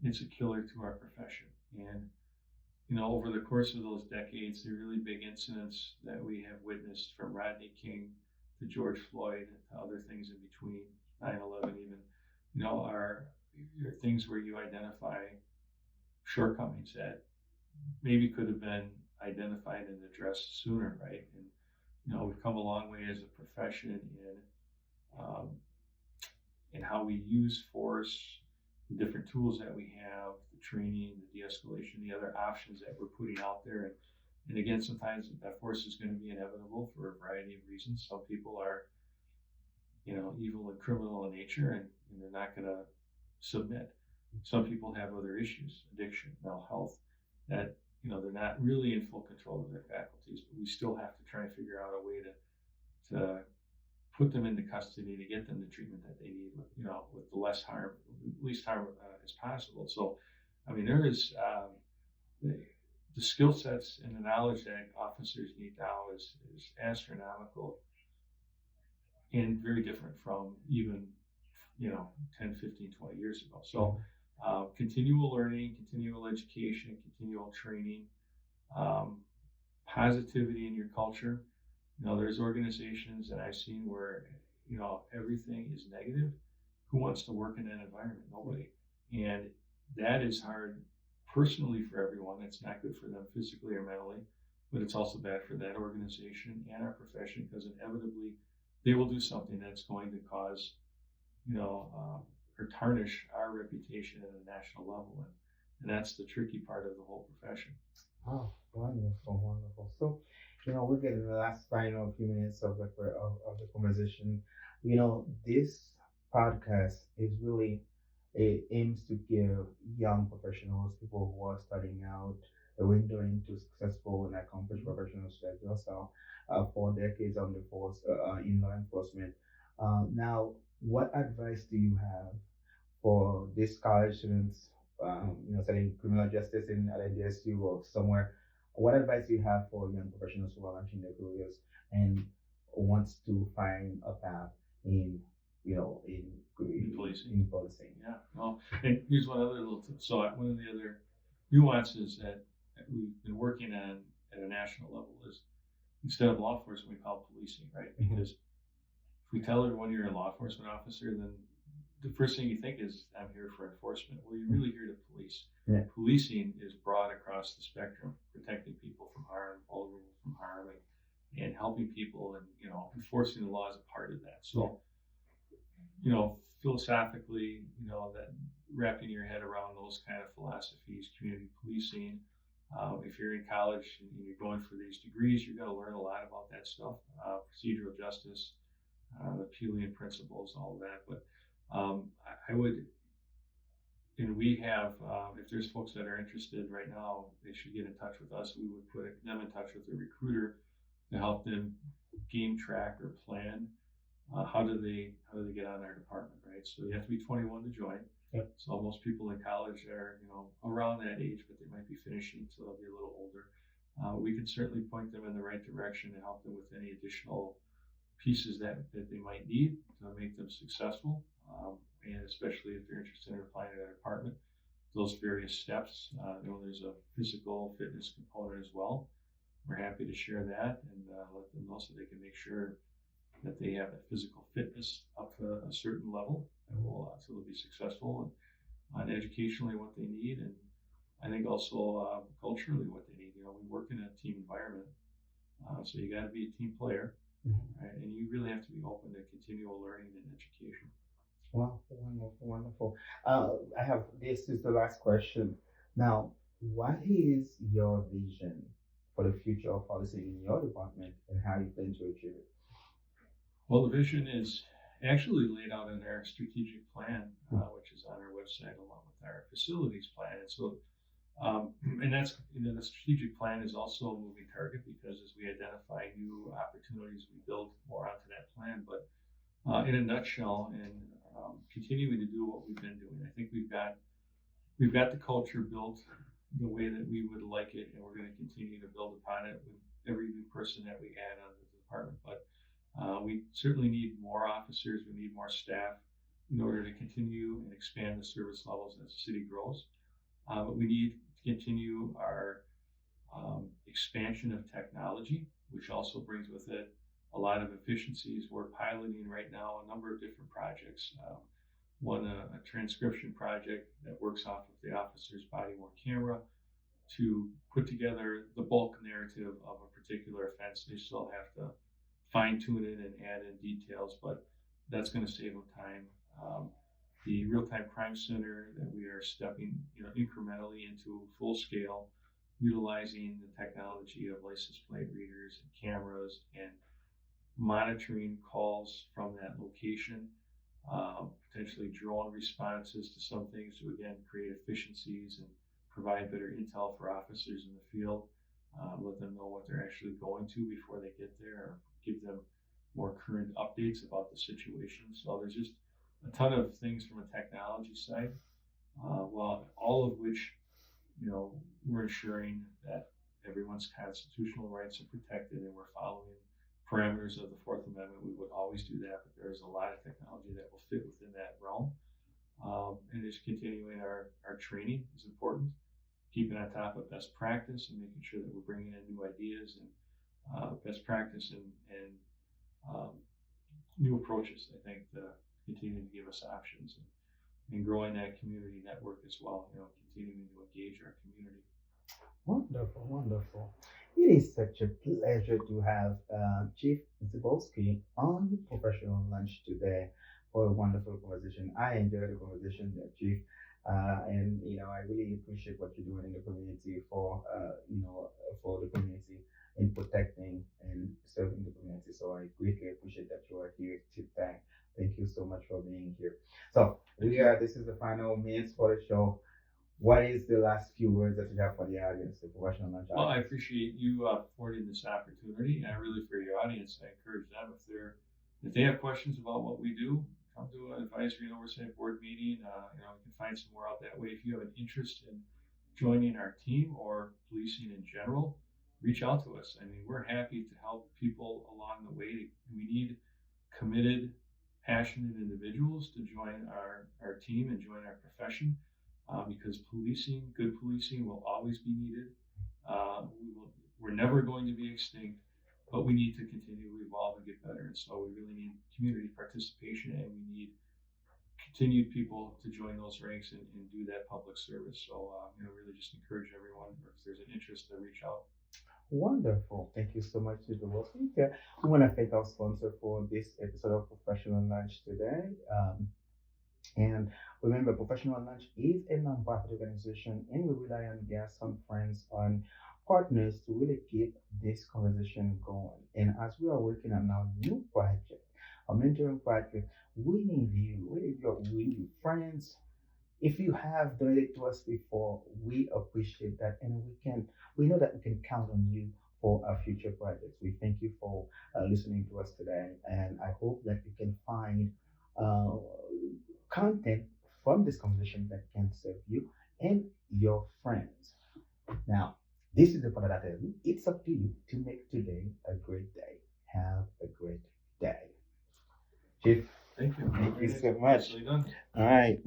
It's a killer to our profession. And over the course of those decades, the really big incidents that we have witnessed, from Rodney King to George Floyd to other things in between, 9/11 even, are things where you identify shortcomings that maybe could have been identified and addressed sooner, right? And we've come a long way as a profession in how we use force, the different tools that we have, the training, the de-escalation, the other options that we're putting out there. And again, sometimes that force is going to be inevitable for a variety of reasons. Some people are, evil and criminal in nature, and they're not going to submit. Some people have other issues, addiction, mental health, that, they're not really in full control of their faculties, but we still have to try and figure out a way to put them into custody to get them the treatment that they need with the least harm as possible. So, there is the skill sets and the knowledge that officers need now is astronomical and very different from even, 10, 15, 20 years ago. So continual learning, continual education, continual training, positivity in your culture. There's organizations that I've seen where, everything is negative. Who wants to work in that environment? Nobody. And that is hard personally for everyone. It's not good for them physically or mentally, but it's also bad for that organization and our profession, because inevitably they will do something that's going to cause, or tarnish our reputation at a national level. And that's the tricky part of the whole profession.
Oh, wonderful, wonderful. So, we're getting the last final few minutes of the conversation. This podcast is really, it aims to give young professionals, people who are starting out, a window into successful and accomplished professionals like yourself, 4 decades on the force in law enforcement. Now, what advice do you have for these college students, studying criminal justice in at NDSU or somewhere? What advice do you have for young professionals who are launching their careers and wants to find a path in policing?
Yeah. Well, and here's one other little tip. So one of the other nuances that we've been working on at a national level is, instead of law enforcement, we call it policing, right? Because if we tell everyone you're a law enforcement officer, then the first thing you think is, I'm here for enforcement. Well, you're really here to police.
Yeah.
Policing is broad across the spectrum, protecting people from harm, vulnerable from harm, and helping people, and enforcing the law is a part of that. So, philosophically, that wrapping your head around those kind of philosophies, community policing. If you're in college and you're going for these degrees, you're going to learn a lot about that stuff, procedural justice, the Pelian principles, all of that. But I would, and we have, if there's folks that are interested right now, they should get in touch with us. We would put them in touch with a recruiter to help them game track or plan. How do they get on our department, right? So you have to be 21 to join.
Yep.
So most people in college are, around that age, but they might be finishing, so they'll be a little older. We can certainly point them in the right direction and help them with any additional pieces that they might need to make them successful. And especially if they're interested in applying to that department, those various steps. There's a physical fitness component as well. We're happy to share that and let them know so they can make sure that they have that physical fitness up to a certain level, and so they'll be successful. on educationally what they need, and I think also culturally what they need. We work in a team environment, so you got to be a team player, right? And you really have to be open to continual learning and education.
Wow, wonderful, wonderful. I have this is the last question. Now, what is your vision for the future of policy in your department and how you plan to achieve it?
Well, the vision is actually laid out in our strategic plan, which is on our website along with our facilities plan. And so, and that's, the strategic plan is also a moving target because as we identify new opportunities, we build more onto that plan. But in a nutshell, and continuing to do what we've been doing, I think we've got the culture built the way that we would like it, and we're going to continue to build upon it with every new person that we add on the department. But we certainly need more officers. We need more staff in order to continue and expand the service levels as the city grows. But we need to continue our expansion of technology, which also brings with it a lot of efficiencies. We're piloting right now a number of different projects. One, a transcription project that works off of the officer's body-worn camera to put together the bulk narrative of a particular offense. They still have to fine-tune it and add in details, but that's going to save them time. The real-time crime center that we are stepping, incrementally into full scale, utilizing the technology of license plate readers and cameras and monitoring calls from that location, potentially drone responses to some things to again create efficiencies and provide better intel for officers in the field, let them know what they're actually going to before they get there, or give them more current updates about the situation. So there's just a ton of things from a technology side, well, all of which, we're ensuring that everyone's constitutional rights are protected and we're following parameters of the Fourth Amendment. We would always do that, but there's a lot of technology that will fit within that realm. And just continuing our training is important, keeping on top of best practice and making sure that we're bringing in new ideas and best practice and new approaches, I think, to continue to give us options and growing that community network as well, continuing to engage our community.
Wonderful, wonderful. It is such a pleasure to have Chief Zibolski on Professional Lunch today for a wonderful conversation. I enjoyed the conversation, Chief, and I really appreciate what you're doing in the community for the community in protecting and serving the community. So I greatly appreciate that you are here today. Thank you so much for being here. So this is the final minutes for the show. What is the last few words that you have for the audience, the professional lunch audience?
Well, I appreciate you affording this opportunity, and really for your audience, I encourage them if they have questions about what we do, come to an advisory and oversight board meeting. You can find some more out that way. If you have an interest in joining our team or policing in general, reach out to us. I mean, we're happy to help people along the way. We need committed, passionate individuals to join our team and join our profession. Because good policing will always be needed. We're never going to be extinct, but we need to continue to evolve and get better. And so we really need community participation, and we need continued people to join those ranks and do that public service. So, really just encourage everyone, if there's an interest, to reach out.
Wonderful. Thank you so much, Chief Zibolski. We want to thank our sponsor for this episode of Professional Lunch today. And remember, Professional Lunch is a nonprofit organization, and we rely on guests, on friends, on partners to really keep this conversation going. And as we are working on our new project, our mentoring project, we need you, friends. If you have donated to us before, we appreciate that, and we know that we can count on you for our future projects. We thank you for listening to us today, and I hope that you can find content from this conversation that can serve you and your friends. Now, this is the part that I tell you. It's up to you to make today a great day. Have a great day. Chief,
Thank you.
Thank you so much.
Nicely done.
All right.